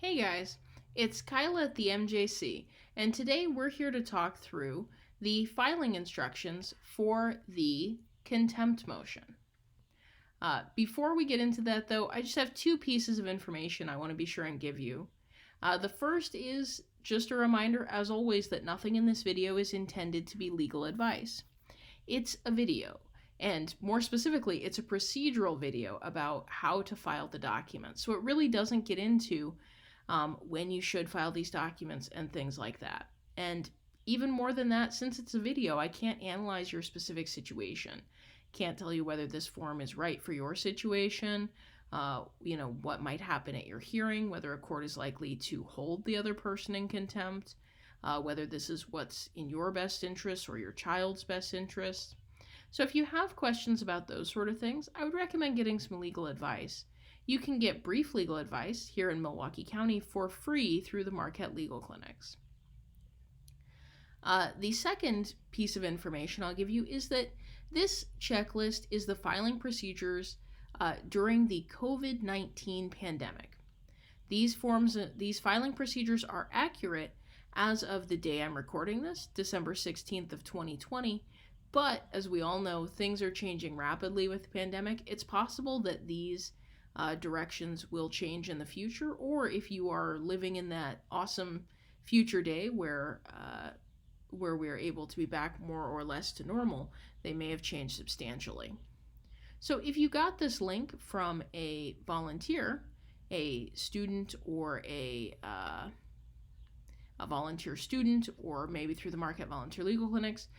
Hey guys, it's Kyla at the MJC, and today we're here to talk through the filing instructions for the contempt motion. Before we get into that though, I just have two pieces of information I want to be sure and give you. The first is just a reminder, as always, that nothing in this video is intended to be legal advice. It's a video, and more specifically, it's a procedural video about how to file the document. So it really doesn't get into when you should file these documents and things like that. And even more than that, since it's a video, I can't analyze your specific situation. Can't tell you whether this form is right for your situation, what might happen at your hearing, whether a court is likely to hold the other person in contempt, whether this is what's in your best interest or your child's best interest. So if you have questions about those sort of things, I would recommend getting some legal advice. You can get brief legal advice here in Milwaukee County for free through the Marquette Legal Clinics. The second piece of information I'll give you is that this checklist is the filing procedures during the COVID-19 pandemic. These filing procedures are accurate as of the day I'm recording this, December 16th of 2020, but as we all know, things are changing rapidly with the pandemic. It's possible that these directions will change in the future, or if you are living in that awesome future day where we're able to be back more or less to normal, they may have changed substantially. So if you got this link from a volunteer, a student, or a volunteer student, or maybe through the Marquette Volunteer Legal Clinics,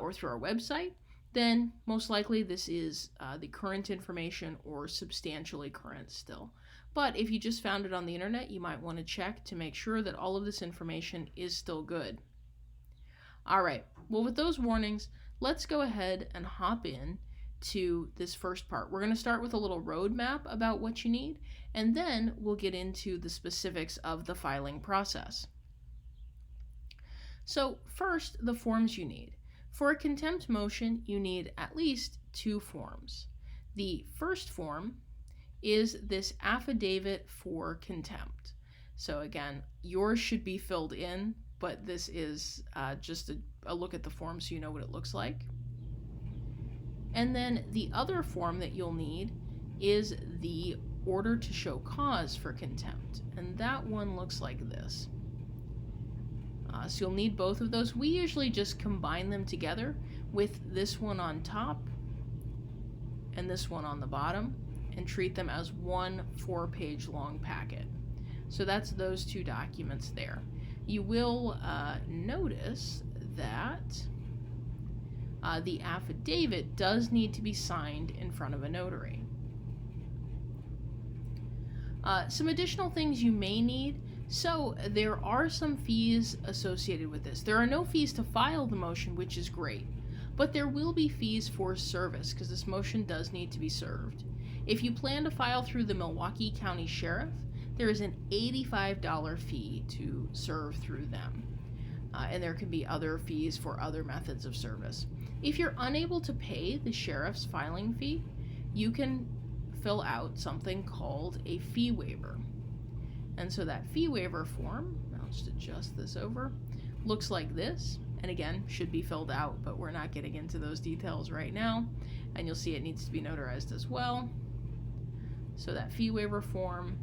or through our website, then most likely this is the current information or substantially current still. But if you just found it on the internet, you might want to check to make sure that all of this information is still good. All right, well, with those warnings, let's go ahead and hop in to this first part. We're going to start with a little roadmap about what you need, and then we'll get into the specifics of the filing process. So first, the forms you need. For a contempt motion, you need at least two forms. The first form is this affidavit for contempt. So again, yours should be filled in, but this is just a look at the form so you know what it looks like. And then the other form that you'll need is the order to show cause for contempt. And that one looks like this. So you'll need both of those. We usually just combine them together with this one on top and this one on the bottom and treat them as one 4-page long packet. So that's those two documents there. You will notice that the affidavit does need to be signed in front of a notary. Some additional things you may need. So there are some fees associated with this. There are no fees to file the motion, which is great, but there will be fees for service because this motion does need to be served. If you plan to file through the Milwaukee County Sheriff, there is an $85 fee to serve through them. And there can be other fees for other methods of service. If you're unable to pay the sheriff's filing fee, you can fill out something called a fee waiver. And so that fee waiver form, I'll just adjust this over, looks like this, and again, should be filled out, but we're not getting into those details right now. And you'll see it needs to be notarized as well. So that fee waiver form,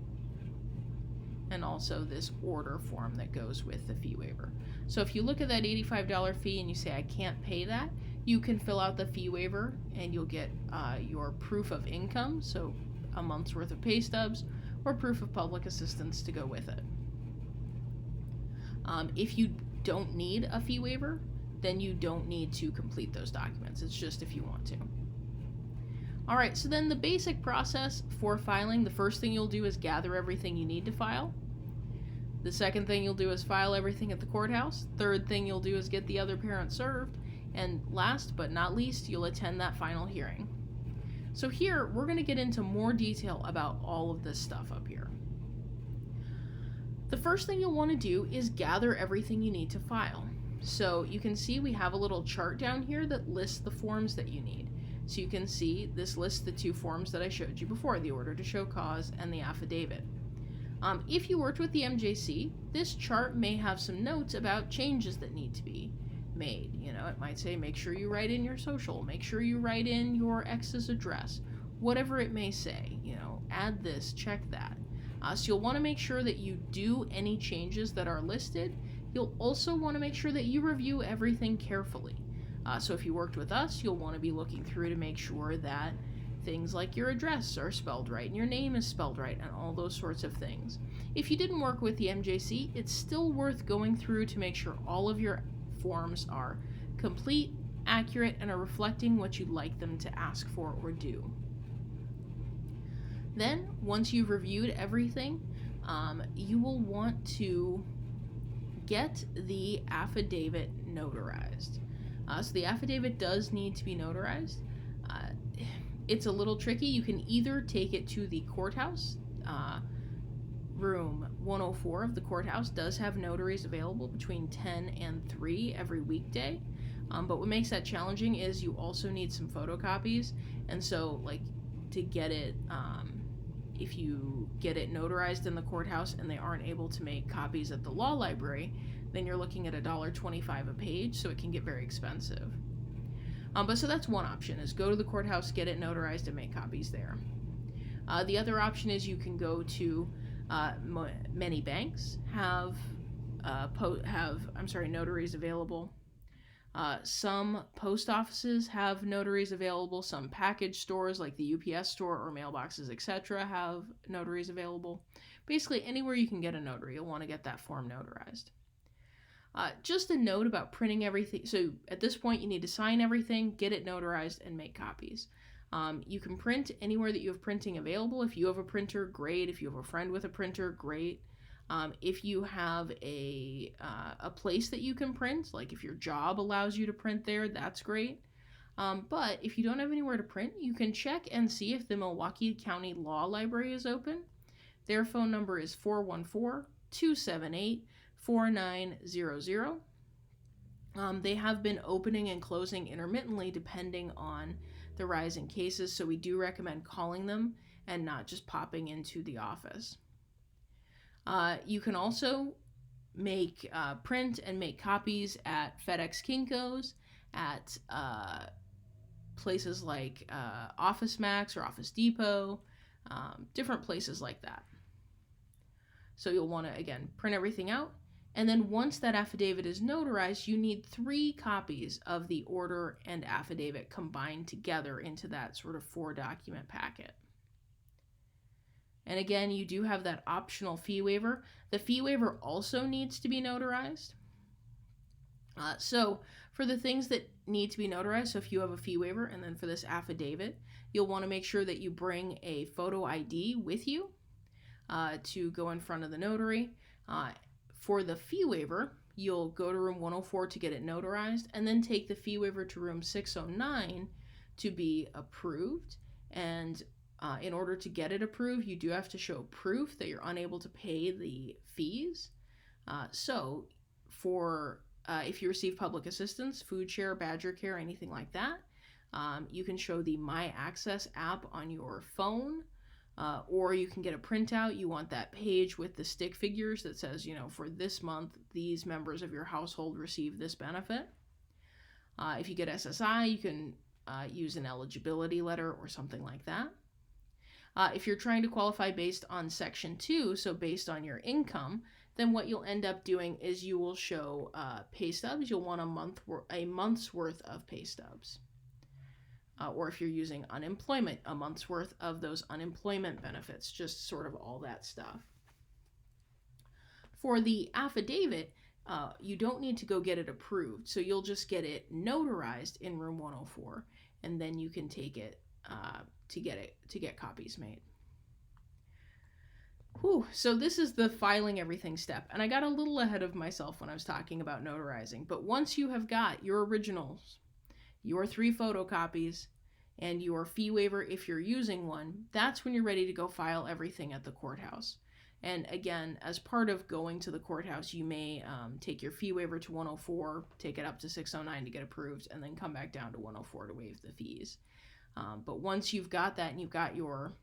and also this order form that goes with the fee waiver. So if you look at that $85 fee and you say, I can't pay that, you can fill out the fee waiver and you'll get your proof of income, so a month's worth of pay stubs, or proof of public assistance to go with it. If you don't need a fee waiver, then you don't need to complete those documents. It's just if you want to. All right, so then the basic process for filing, the first thing you'll do is gather everything you need to file. The second thing you'll do is file everything at the courthouse. Third thing you'll do is get the other parent served. And last but not least, you'll attend that final hearing. So here, we're going to get into more detail about all of this stuff up here. The first thing you'll want to do is gather everything you need to file. So you can see we have a little chart down here that lists the forms that you need. So you can see this lists the two forms that I showed you before, the order to show cause and the affidavit. If you worked with the MJC, this chart may have some notes about changes that need to be made. It might say make sure you write in your social, make sure you write in your ex's address, whatever it may say. Add this, check that. So you'll want to make sure that you do any changes that are listed. You'll also want to make sure that you review everything carefully. So if you worked with us, you'll want to be looking through to make sure that things like your address are spelled right and your name is spelled right and all those sorts of things. If you didn't work with the MJC, it's still worth going through to make sure all of your forms are complete, accurate, and are reflecting what you'd like them to ask for or do. Then, once you've reviewed everything, you will want to get the affidavit notarized. So the affidavit does need to be notarized. It's a little tricky. You can either take it to the courthouse. Room 104 of the courthouse does have notaries available between 10 and 3 every weekday. But what makes that challenging is you also need some photocopies. And so, to get it, if you get it notarized in the courthouse and they aren't able to make copies at the law library, then you're looking at $1.25 a page, so it can get very expensive. But so that's one option, is go to the courthouse, get it notarized, and make copies there. The other option is you can go to many banks have notaries available. Some post offices have notaries available. Some package stores like the UPS store or mailboxes, etc., have notaries available. Basically, anywhere you can get a notary, you'll want to get that form notarized. Just a note about printing everything. So at this point, you need to sign everything, get it notarized, and make copies. You can print anywhere that you have printing available. If you have a printer, great. If you have a friend with a printer, great. If you have a place that you can print, like if your job allows you to print there, that's great. But if you don't have anywhere to print, you can check and see if the Milwaukee County Law Library is open. Their phone number is 414-278-4900. They have been opening and closing intermittently depending on the rise in cases, so we do recommend calling them and not just popping into the office. You can also print and make copies at FedEx Kinko's, at places like Office Max or Office Depot, different places like that. So you'll want to, again, print everything out. And then once that affidavit is notarized, you need 3 copies of the order and affidavit combined together into that sort of 4-document packet. And again, you do have that optional fee waiver. The fee waiver also needs to be notarized. So for the things that need to be notarized, so if you have a fee waiver and then for this affidavit, you'll want to make sure that you bring a photo ID with you to go in front of the notary. For the fee waiver, you'll go to room 104 to get it notarized and then take the fee waiver to room 609 to be approved. And in order to get it approved, you do have to show proof that you're unable to pay the fees. So for if you receive public assistance, food share, Badger Care, anything like that, you can show the My Access app on your phone. Or you can get a printout. You want that page with the stick figures that says, for this month, these members of your household receive this benefit. If you get SSI, you can use an eligibility letter or something like that. If you're trying to qualify based on Section 2, so based on your income, then what you'll end up doing is you will show pay stubs. You'll want a month's worth of pay stubs. Or if you're using unemployment, a month's worth of those unemployment benefits, just sort of all that stuff. For the affidavit, you don't need to go get it approved, so you'll just get it notarized in room 104, and then you can take it to get copies made. Whew, so this is the filing everything step, and I got a little ahead of myself when I was talking about notarizing, but once you have got your originals, your 3 photocopies, and your fee waiver if you're using one, that's when you're ready to go file everything at the courthouse. And again, as part of going to the courthouse, you may take your fee waiver to 104, take it up to 609 to get approved, and then come back down to 104 to waive the fees. But once you've got that and you've gotten your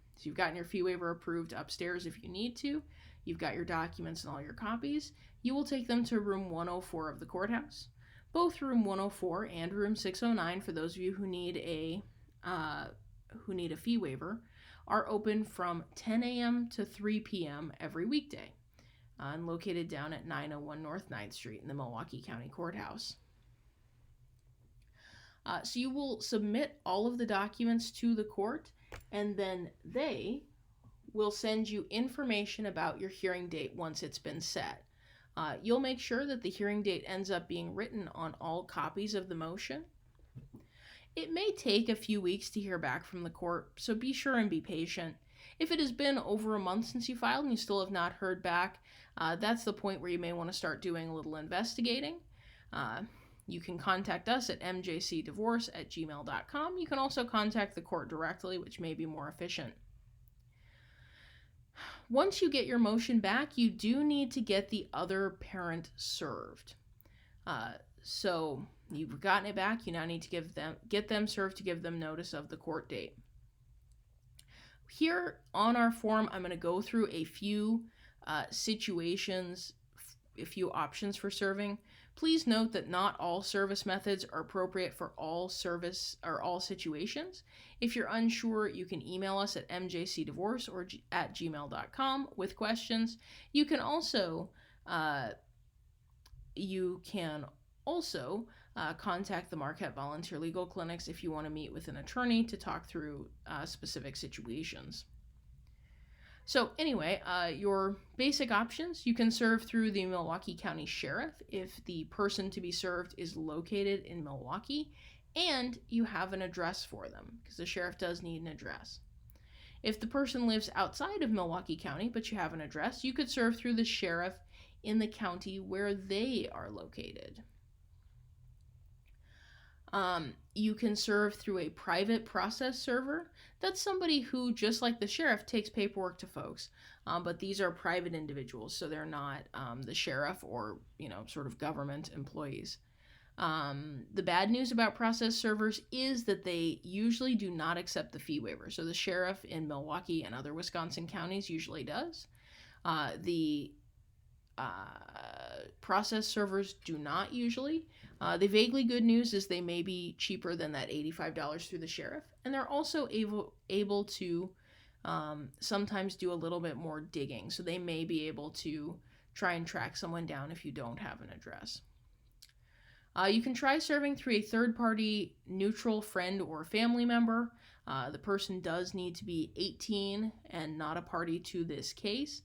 fee waiver approved upstairs if you need to, you've got your documents and all your copies, you will take them to room 104 of the courthouse. Both room 104 and room 609, for those of you who need a fee waiver, are open from 10 a.m. to 3 p.m. every weekday, and located down at 901 North 9th Street in the Milwaukee County Courthouse. So you will submit all of the documents to the court, and then they will send you information about your hearing date once it's been set. You'll make sure that the hearing date ends up being written on all copies of the motion. It may take a few weeks to hear back from the court, so be sure and be patient. If it has been over a month since you filed and you still have not heard back, that's the point where you may want to start doing a little investigating. You can contact us at mjcdivorce@gmail.com. You can also contact the court directly, which may be more efficient. Once you get your motion back, you do need to get the other parent served. So you've gotten it back, you now need to get them served to give them notice of the court date. Here on our form, I'm going to go through a few situations, a few options for serving. Please note that not all service methods are appropriate for all service or all situations. If you're unsure, you can email us at mjcdivorce or at gmail.com with questions. You can also contact the Marquette Volunteer Legal Clinics if you want to meet with an attorney to talk through specific situations. So anyway, your basic options, you can serve through the Milwaukee County Sheriff if the person to be served is located in Milwaukee and you have an address for them, because the sheriff does need an address. If the person lives outside of Milwaukee County but you have an address, you could serve through the sheriff in the county where they are located. You can serve through a private process server. That's somebody who, just like the sheriff, takes paperwork to folks, but these are private individuals, so they're not the sheriff or sort of government employees. The bad news about process servers is that they usually do not accept the fee waiver. So the sheriff in Milwaukee and other Wisconsin counties usually does. The process servers do not usually. The vaguely good news is they may be cheaper than that $85 through the sheriff, and they're also able to sometimes do a little bit more digging, so they may be able to try and track someone down if you don't have an address. You can try serving through a third-party neutral friend or family member. The person does need to be 18 and not a party to this case.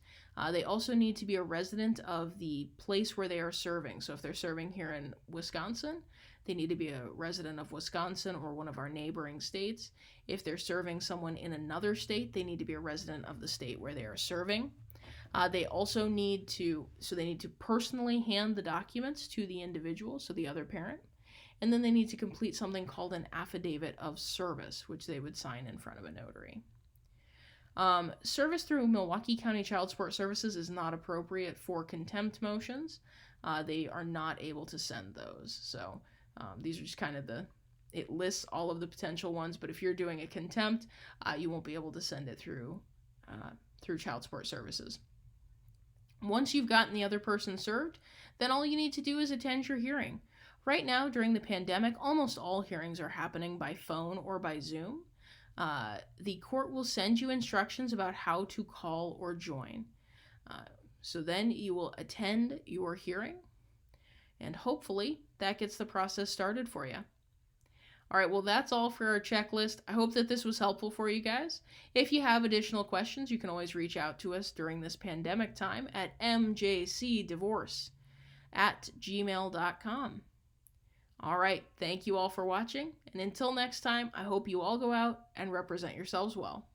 They also need to be a resident of the place where they are serving. So if they're serving here in Wisconsin, they need to be a resident of Wisconsin or one of our neighboring states. If they're serving someone in another state, they need to be a resident of the state where they are serving. They also need to personally hand the documents to the individual, so the other parent, and then they need to complete something called an Affidavit of Service, which they would sign in front of a notary. Service through Milwaukee County Child Support Services is not appropriate for contempt motions. They are not able to send those. So these are just kind of it lists all of the potential ones, but if you're doing a contempt, you won't be able to send it through Child Support Services. Once you've gotten the other person served, then all you need to do is attend your hearing. Right now, during the pandemic, almost all hearings are happening by phone or by Zoom. The court will send you instructions about how to call or join. So then you will attend your hearing, and hopefully that gets the process started for you. All right, well, that's all for our checklist. I hope that this was helpful for you guys. If you have additional questions, you can always reach out to us during this pandemic time at mjcdivorce@gmail.com. All right, thank you all for watching, and until next time, I hope you all go out and represent yourselves well.